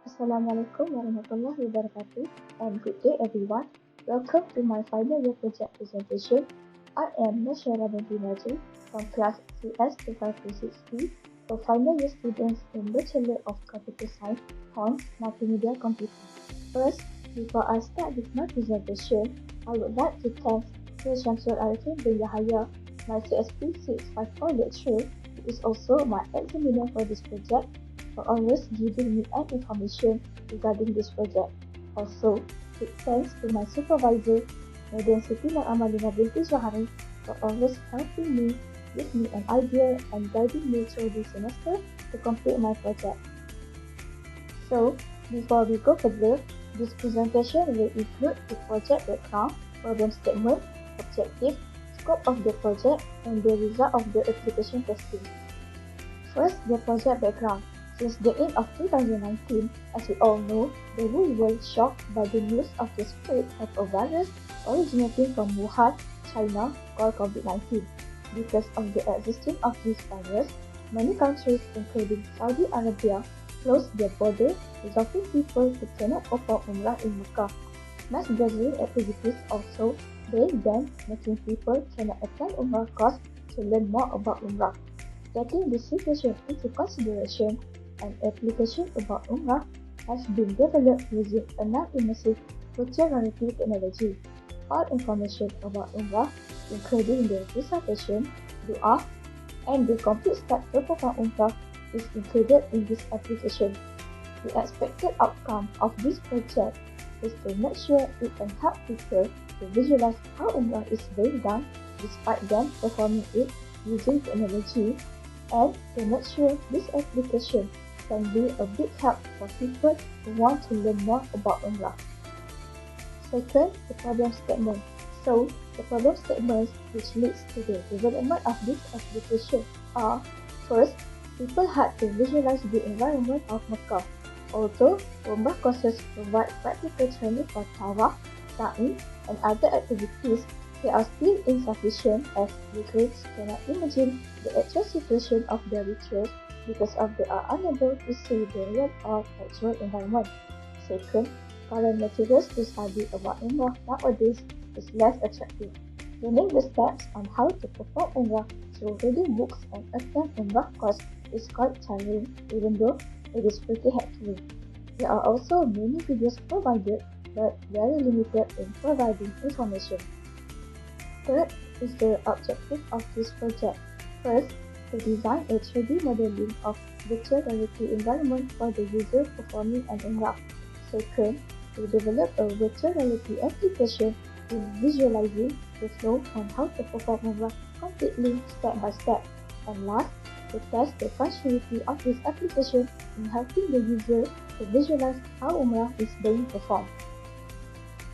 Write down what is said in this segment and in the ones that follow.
Assalamualaikum warahmatullahi wabarakatuh and good day everyone. Welcome to my final year project presentation. I am Nashara binti Najib from class CS2523 for final year students in Bachelor of Computer Science on Multimedia Computing. First, before I start with my presentation, I would like to thank Sir Shamsul Arifin bin Yahaya, my CSP 654 lecturer, who is also my examiner for this project, for always giving me an information regarding this project. Also, big thanks to my supervisor, Madam Siti Amalina binti Johari, for always helping me, give me an idea and guiding me through this semester to complete my project. So, before we go further, this presentation will include the project background, problem statement, objective, scope of the project, and the result of the application testing. First, the project background. Since the end of 2019, as we all know, the whole world shocked by the news of the spread of a virus originating from Wuhan, China, called COVID-19. Because of the existence of this virus, many countries, including Saudi Arabia, closed their border, resulting people who cannot perform Umrah in Mecca. Mass gathering activities also being banned, making people cannot attend Umrah course to learn more about Umrah. Taking this situation into consideration, an application about Umrah has been developed using a non-immersive virtual reality technology. All information about Umrah, including the recitation, dua, and the complete step to perform Umrah, is included in this application. The expected outcome of this project is to make sure it can help people to visualize how Umrah is being done despite them performing it using technology, and to make sure this application can be a big help for people who want to learn more about Umrah. Second, the problem statement. So, the problem statements which leads to the development of this application are: first, people had to visualize the environment of Mecca. Although Umrah courses provide practical training for Tawaf, Sa'i, and other activities, they are still insufficient as recruits cannot imagine the actual situation of their rituals because they are unable to see the real or actual environment. Second, current materials to study about Umrah nowadays is less attractive. Learning the steps on how to perform Umrah through reading books and attend Umrah course is quite tiring, even though it is pretty helpful. There are also many videos provided, but very limited in providing information. Third is the objective of this project. First, to design a 3D modeling of virtual reality environment for the user performing an Umrah. Second, to develop a virtual reality application in visualizing the flow on how to perform Umrah completely step by step. And last, to test the functionality of this application in helping the user to visualize how Umrah is being performed.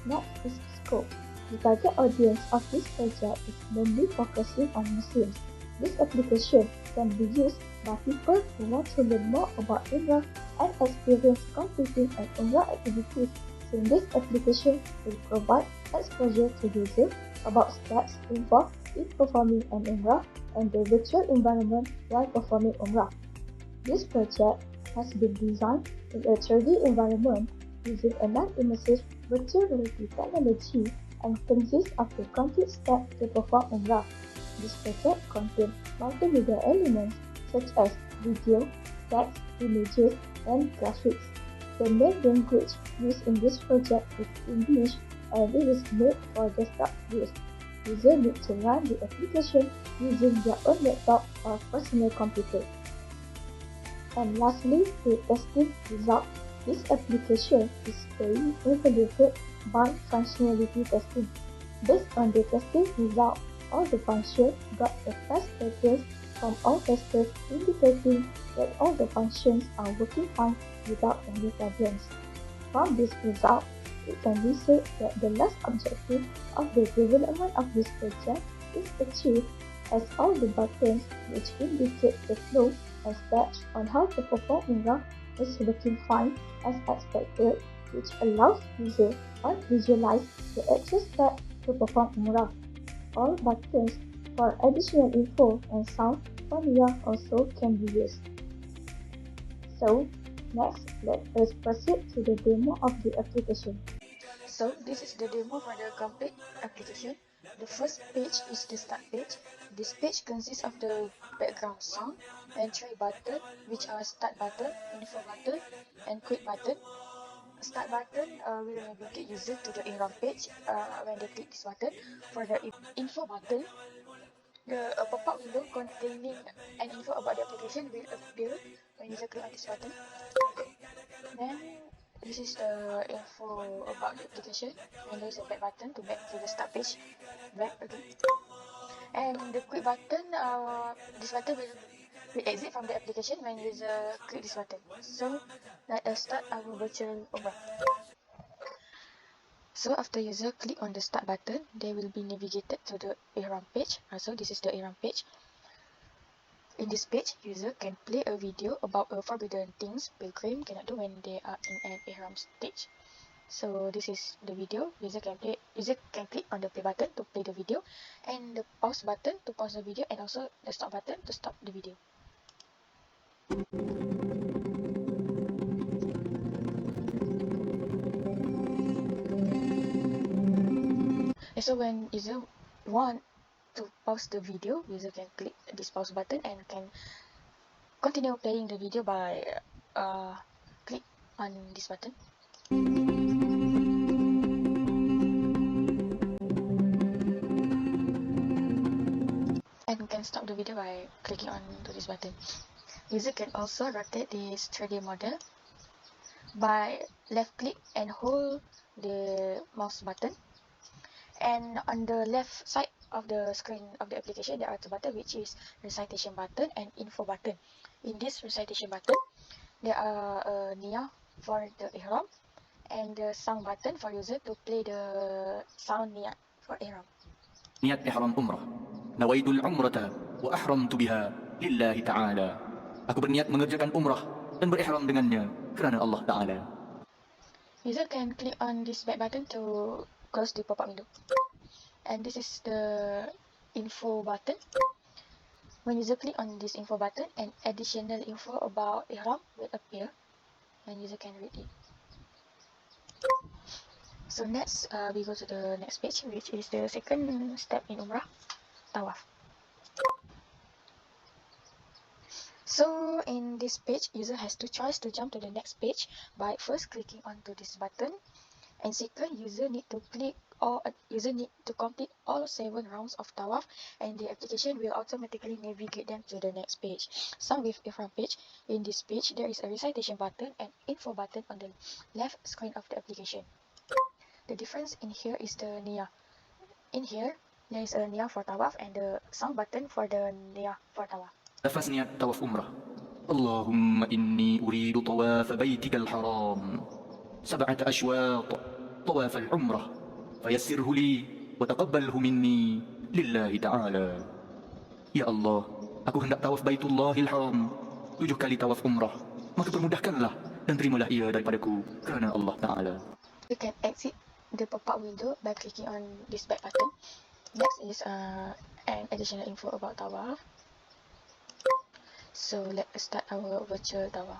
Next is scope. The target audience of this project is mainly focusing on Muslims. This application can be used by people who want to learn more about Umrah and experience completing an Umrah activities, since this application will provide exposure to users about steps involved in performing an Umrah and the virtual environment while performing Umrah. This project has been designed in a 3D environment using a non-immersive virtual reality technology and consists of the complete step to perform Umrah. This project contains multimedia elements such as video, text, images, and graphics. The main language used in this project is English, and it is made for desktop use. Users need to run the application using their own laptop or personal computer. And lastly, the testing result. This application is being evaluated by functionality testing. Based on the testing result, all the functions got a pass status from all testers, indicating that all the functions are working fine without any problems. From this result, it can be said that the last objective of the development of this project is achieved, as all the buttons which indicate the flow and steps on how to perform Umrah is working fine as expected, which allows users to visualize the actual step to perform Umrah. All buttons for additional info and sound from here also can be used. So, Next, let us proceed to the demo of the application. So this is the demo for the complete application. The first page is the start page. This page consists of the background sound and three buttons, which are start button, info button, and quick button. Start button will navigate user to the Ihram page when they click this button. For the info button, the pop-up window containing an info about the application will appear when user click on this button. Then this is the info about the application, and there is a back button to back to the start page, back again. And the quick button, this button will exit from the application when user click this button. So let us start our virtual Umrah. So after user click on the start button, they will be navigated to the Ihram page. So this is the Ihram page. In this page, user can play a video about forbidden things pilgrim cannot do when they are in an Ihram stage. So this is the video. User can click on the play button to play the video, and the pause button to pause the video, and also the stop button to stop the video. And so when user want to pause the video, user can click this pause button and can continue playing the video by click on this button. And can stop the video by clicking on to this button. User can also rotate this 3D model by left click and hold the mouse button. And on the left side of the screen of the application, there are two buttons, which is recitation button and info button. In this recitation button, there are a nia for the ihram and the sound button for user to play the sound nia for ihram. نية إحرام umrah. نويت العمرة وأحرمت بها لله تعالى. Aku berniat mengerjakan umrah dan berihram dengannya kerana Allah Ta'ala. User can click on this back button to close the pop-up window. And this is the info button. When user click on this info button, an additional info about ihram will appear and user can read it. So next, we go to the next page, which is the second step in Umrah, Tawaf. So in this page, user has two choices to jump to the next page by first clicking onto this button, and second, user need to complete all 7 rounds of Tawaf, and the application will automatically navigate them to the next page. Some with Ihram page. In this page, there is a recitation button and info button on the left screen of the application. The difference in here is the nia. In here, there is a nia for Tawaf and the sound button for the nia for Tawaf. نفس نية طواف umrah. اللهم إني أريد طواف بيتك الحرام 7 أشواط طواف العمرة فيسره لي وتقبله مني لله تعالى. Ya Allah, aku hendak tawaf Baitullahil Haram 7 kali tawaf umrah, maka permudahkanlah dan terimalah ia daripadaku kerana Allah Ta'ala. You can exit the pop-up window by clicking on this back button. Next is an additional info about Tawaf. So let's start our virtual Tawaf.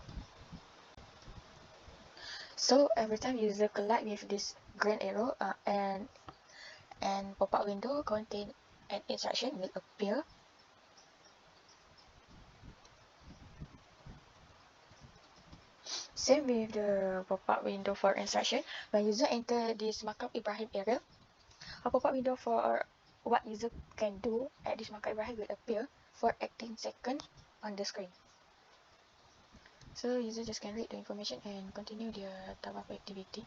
So every time user collide with this green arrow and pop-up window contain an instruction will appear. Same with the pop-up window for instruction. When user enter this Makam Ibrahim area, a pop-up window for what user can do at this Makam Ibrahim will appear for 18 seconds on the screen. So user just can read the information and continue their Tawaf activity.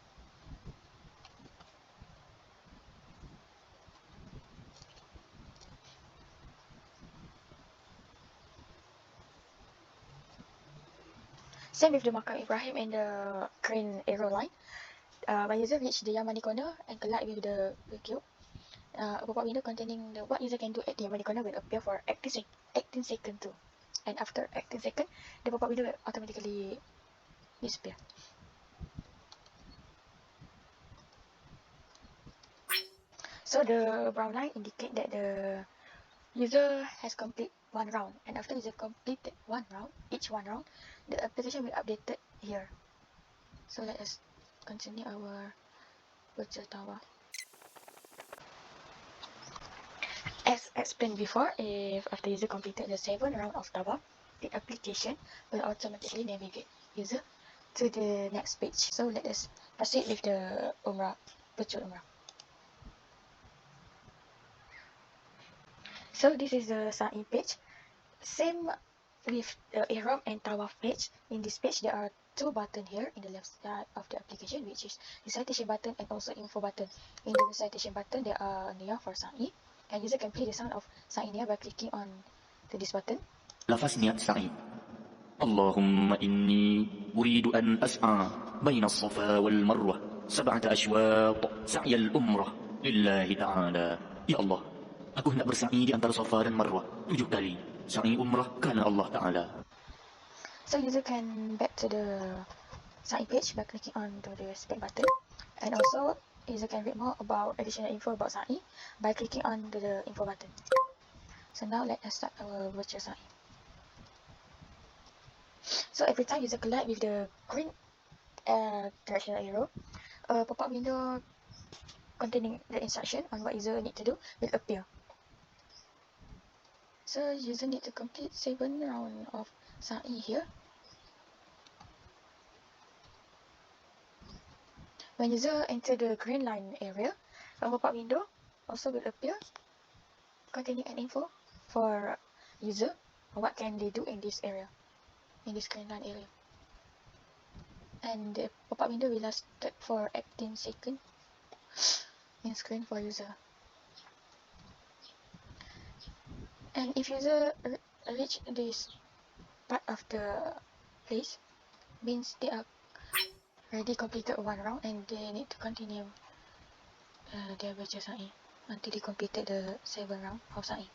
Same with the Makam Ibrahim and the green arrow line. When user reach the Yamani corner and collide with the cube, a pop-up window containing what user can do at the Yamani corner will appear for 18 seconds too. And after 18 seconds, the pop-up window will automatically disappear. So the brown line indicate that the user has completed 1 round, and after user completed 1 round, the application will update here. So let us continue our virtual tower. As explained before, if after user completed the 7 round of tawaf, the application will automatically navigate user to the next page. So let us proceed with the Umrah, virtual Umrah. So this is the Sa'i page. Same with the Ihram and Tawaf page. In this page, there are 2 buttons here in the left side of the application, which is recitation button and also info button. In the recitation button, there are niyah for Sa'i, and user can play the sound of Sa'i niyah by clicking on to this button. لفظ نية سعي. اللهم إني أريد أن أسعى بين الصفا والمروة 7 أشواط سعي الأمرة لله تعالى. Ya Allah, aku hendak bersa'i di antara Safa dan Marwah 7 kali. Sa'i umrah kerana Allah Ta'ala. So user can back to the Sa'i page by clicking on to the spec button, and also user can read more about additional info about Sa'i by clicking on to the info button. So now let us start our virtual Sa'i. So every time user collide with the green directional arrow, a pop-up window containing the instruction on what user need to do will appear. So user need to complete 7 rounds of Sa'i here. When user enter the green line area, a pop-up window also will appear containing an info for user what can they do in this area, in this green line area. And the pop-up window will last for 18 seconds in screen for user. And if user reach this part of the place, means they are already completed 1 round and they need to continue their virtual Sa'i until they completed the 7 round of Sa'i.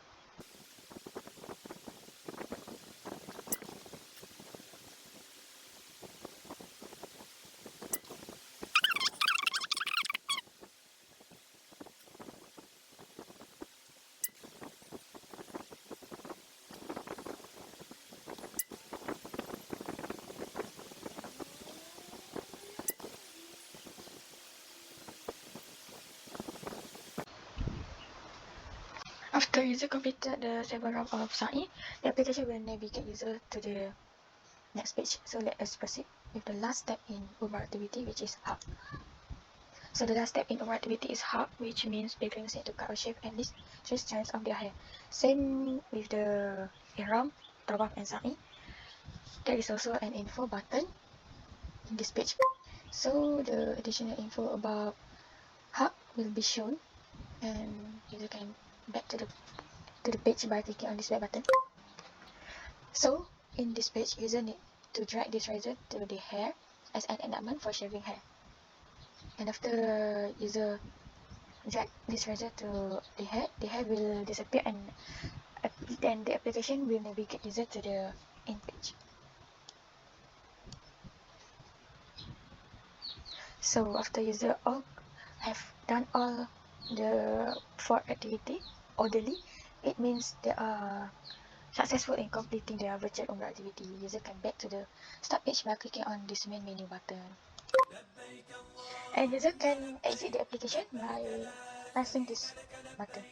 After user completed the 7 round of Sa'i, the application will navigate user to the next page. So let us proceed with the last step in Umrah activity, which is haq. So the last step in Umrah activity is haq, which means pilgrims need to cut or shave at least 3 strands of their hair. Same with the Ihram, Tawaf and Sa'i. There is also an info button in this page. So the additional info about haq will be shown, and user can back to the page by clicking on this back button. So in this page, user need to drag this razor to the hair as an enactment for shaving hair. And after user drag this razor to the hair will disappear, and then the application will navigate user to the end page. So after user all have done all the 4 activity orderly, it means they are successful in completing their virtual Umrah activity. User can back to the start page by clicking on this main menu button. And user can exit the application by pressing this button.